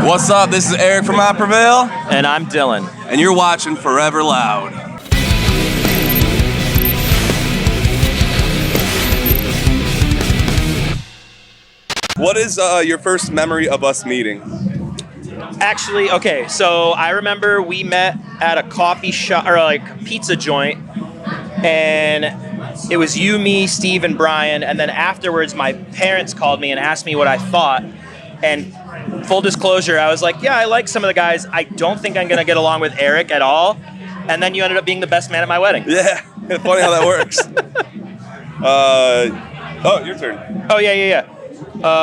What's up? This is Eric from I Prevail. And I'm Dylan. And you're watching Forever Loud. What is your first memory of us meeting? Actually, okay, so I remember we met at a coffee shop, or like pizza joint, and it was you, me, Steve, and Brian, and then afterwards my parents called me and asked me what I thought, and full disclosure, I was like, yeah, I like some of the guys. I don't think I'm going to get along with Eric at all, and then you ended up being the best man at my wedding. Yeah, funny how that works. Oh, your turn. Oh, yeah.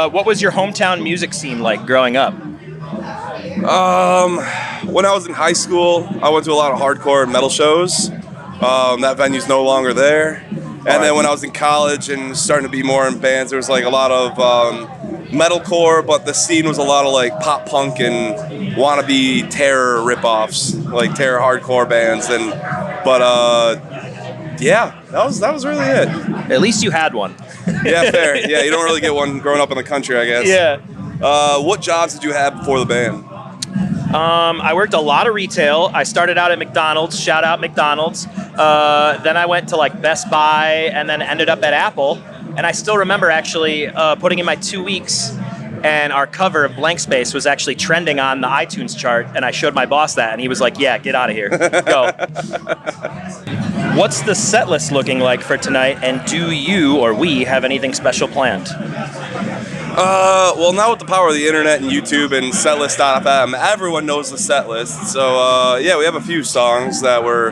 What was your hometown music scene like growing up? When I was in high school, I went to a lot of hardcore metal shows. That venue's no longer there. And then when I was in college and starting to be more in bands, there was like a lot of metalcore, but the scene was a lot of like pop punk and wannabe terror ripoffs, like terror hardcore bands. Yeah, that was really it. At least you had one. Yeah, fair. Yeah, you don't really get one growing up in the country, I guess. Yeah. What jobs did you have before the band? I worked a lot of retail. I started out at McDonald's, shout out McDonald's. Then I went to like Best Buy and then ended up at Apple. And I still remember actually putting in my 2 weeks, and our cover of Blank Space was actually trending on the iTunes chart, and I showed my boss that, and he was like, yeah, get out of here, go. What's the set list looking like for tonight, and do you or we have anything special planned? Well, now with the power of the internet and YouTube and setlist.fm, everyone knows the set list. So, yeah, we have a few songs that we're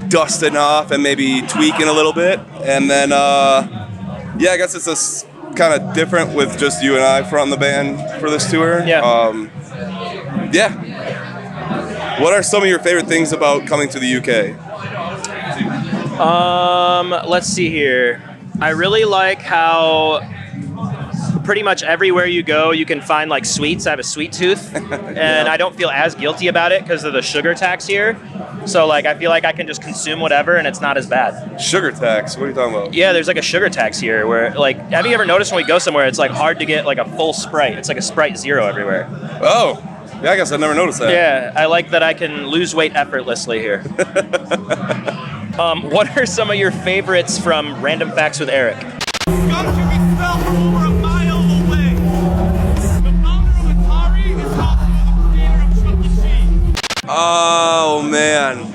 dusting off and maybe tweaking a little bit. And then, yeah, I guess it's just kind of different with just you and I fronting the band for this tour. Yeah. Yeah. What are some of your favorite things about coming to the UK? Let's see here. I really like how pretty much everywhere you go, you can find like sweets. I have a sweet tooth, and I don't feel as guilty about it because of the sugar tax here. So like, I feel like I can just consume whatever, and it's not as bad. Sugar tax? What are you talking about? Yeah, there's like a sugar tax here where like, have you ever noticed when we go somewhere, it's like hard to get like a full Sprite. It's like a Sprite Zero everywhere. Oh, yeah, I guess I never noticed that. Yeah, I like that I can lose weight effortlessly here. What are some of your favorites from Random Facts with Eric? Scum should be spelled over a mile away. The founder of Atari is also the creator of Chuck E. Cheese. Oh, man.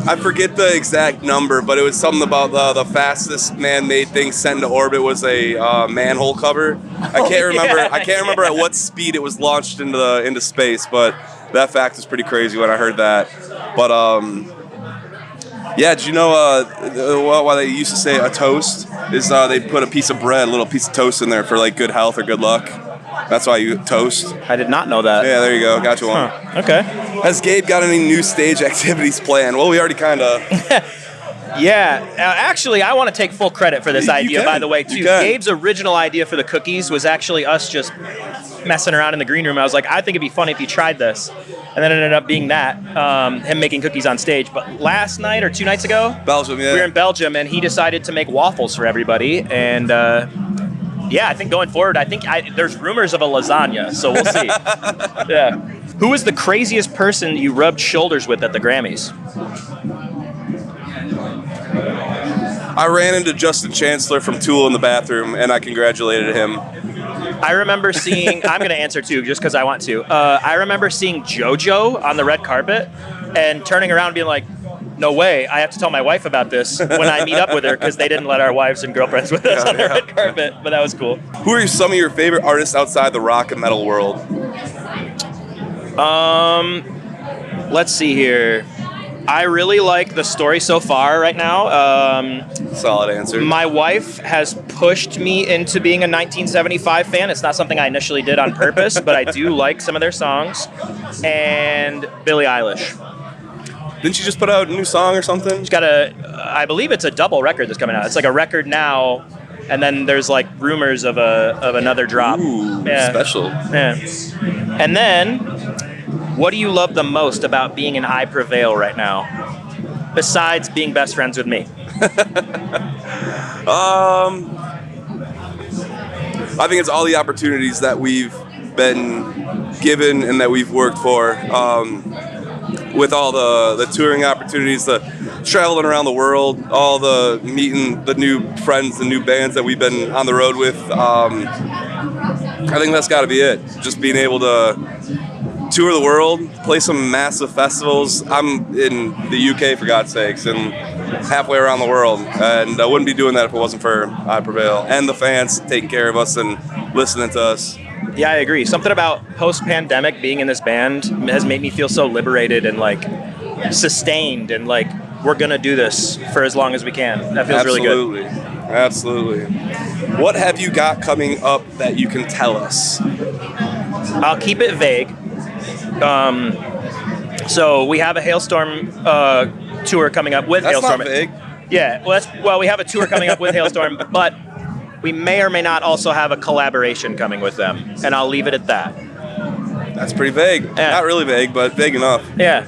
I forget the exact number, but it was something about the fastest man-made thing sent into orbit was a manhole cover. I can't remember. Yeah, I can't remember at what speed it was launched into space, but that fact was pretty crazy when I heard that. But yeah, did you know why they used to say a toast is they put a piece of bread, a little piece of toast in there for like good health or good luck. That's why you toast. I did not know that. Yeah, there you go. Got you one. Huh. Okay. Has Gabe got any new stage activities planned? Well, we already kind of. Yeah. Actually, I want to take full credit for this idea, by the way, too. Gabe's original idea for the cookies was actually us just messing around in the green room. I was like, I think it'd be funny if you tried this. And then it ended up being that, him making cookies on stage. But last night or 2 nights ago, Belgium, yeah. we were in Belgium, and he decided to make waffles for everybody. And yeah, I think going forward, there's rumors of a lasagna, so we'll see. Yeah. Who was the craziest person you rubbed shoulders with at the Grammys? I ran into Justin Chancellor from Tool in the bathroom, and I congratulated him. I remember seeing, I'm going to answer too, just because I want to. I remember seeing JoJo on the red carpet and turning around and being like, no way, I have to tell my wife about this when I meet up with her, because they didn't let our wives and girlfriends with us on the red carpet, but that was cool. Who are some of your favorite artists outside the rock and metal world? Let's see here. I really like the story so far right now. Solid answer. My wife has pushed me into being a 1975 fan. It's not something I initially did on purpose, but I do like some of their songs. And Billie Eilish. Didn't she just put out a new song or something? She's got I believe it's a double record that's coming out. It's like a record now, and then there's like rumors of another drop. Ooh, yeah. Special. Yeah. And then, what do you love the most about being in I Prevail right now, besides being best friends with me? I think it's all the opportunities that we've been given and that we've worked for, with all the touring opportunities, the traveling around the world, all the meeting the new friends, the new bands that we've been on the road with. I think that's got to be it. Just being able to tour the world, play some massive festivals. I'm in the UK, for God's sakes, and halfway around the world. And I wouldn't be doing that if it wasn't for I Prevail and the fans taking care of us and listening to us. Yeah, I agree. Something about post-pandemic being in this band has made me feel so liberated and like sustained, and like we're gonna do this for as long as we can. That feels really good. Absolutely. What have you got coming up that you can tell us? I'll keep it vague. So we have a Halestorm tour coming up with That's Halestorm. not vague. Yeah, well, we have a tour coming up with Halestorm, but we may or may not also have a collaboration coming with them, and I'll leave it at that. That's pretty vague. Yeah. Not really vague, but vague enough. Yeah.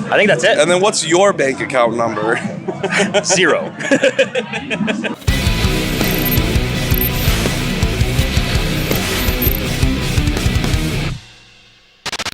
I think that's it. And then what's your bank account number? 0.